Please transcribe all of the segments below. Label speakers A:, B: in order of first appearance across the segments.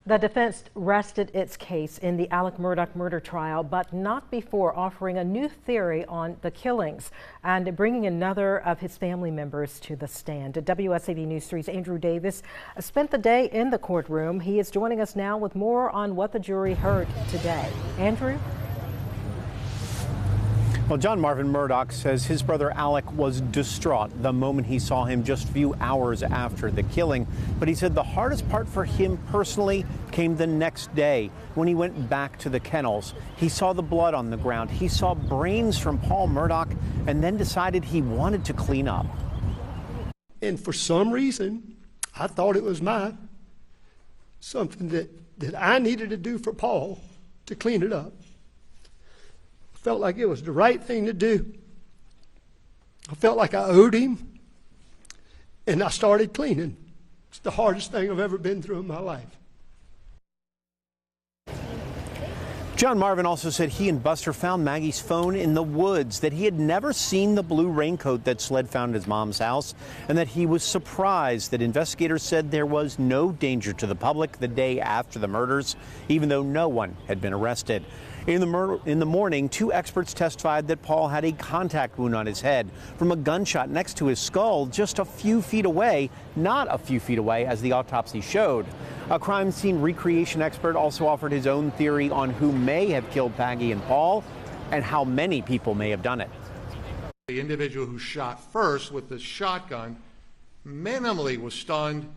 A: The defense rested its case in the Alex Murdaugh murder trial, but not before offering a new theory on the killings and bringing another of his family members to the stand. WSAV News 3's Andrew Davis spent the day in the courtroom. He is joining us now with more on what the jury heard today. Andrew?
B: Well, John Marvin Murdaugh says his brother Alec was distraught the moment he saw him just a few hours after the killing. But he said the hardest part for him personally came the next day when he went back to the kennels. He saw the blood on the ground. He saw brains from Paul Murdaugh and then decided he wanted to clean up.
C: And for some reason, I thought it was something that I needed to do for Paul to clean it up. Felt like it was the right thing to do. I felt like I owed him, and I started cleaning. It's the hardest thing I've ever been through in my life.
B: John Marvin also said he and Buster found Maggie's phone in the woods, that he had never seen the blue raincoat that Sled found at his mom's house, and that he was surprised that investigators said there was no danger to the public the day after the murders, even though no one had been arrested. In the morning, two experts testified that Paul had a contact wound on his head from a gunshot next to his skull just a few feet away, not a few feet away as the autopsy showed. A crime scene recreation expert also offered his own theory on who may have killed Maggie and Paul and how many people may have done it.
D: The individual who shot first with the shotgun minimally was stunned,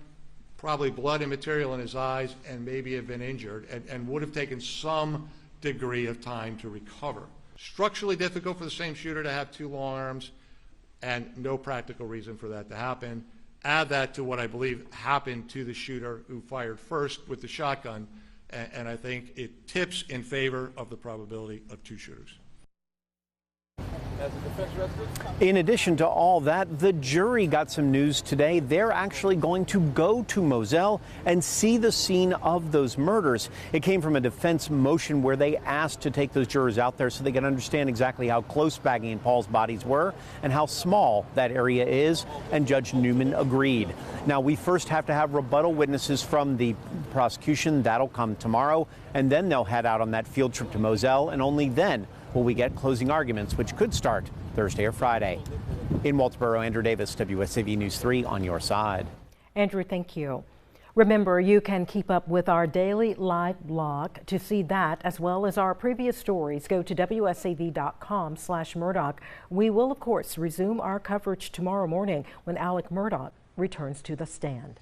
D: probably blood and material in his eyes, and maybe have been injured and would have taken some degree of time to recover. Structurally difficult for the same shooter to have two long arms, and no practical reason for that to happen. Add that to what I believe happened to the shooter who fired first with the shotgun, and I think it tips in favor of the probability of two shooters.
B: In addition to all that, the jury got some news today. They're actually going to go to Moselle and see the scene of those murders. It came from a defense motion where they asked to take those jurors out there so they can understand exactly how close Maggie and Paul's bodies were and how small that area is, and Judge Newman agreed. Now, we first have to have rebuttal witnesses from the prosecution. That'll come tomorrow, and then they'll head out on that field trip to Moselle, and only then will we get closing arguments, which could start Thursday or Friday. In Walterboro, Andrew Davis, WSAV News 3 on your side.
A: Andrew, thank you. Remember, you can keep up with our daily live blog. To see that, as well as our previous stories, go to wsav.com/Murdaugh. We will, of course, resume our coverage tomorrow morning when Alex Murdaugh returns to the stand.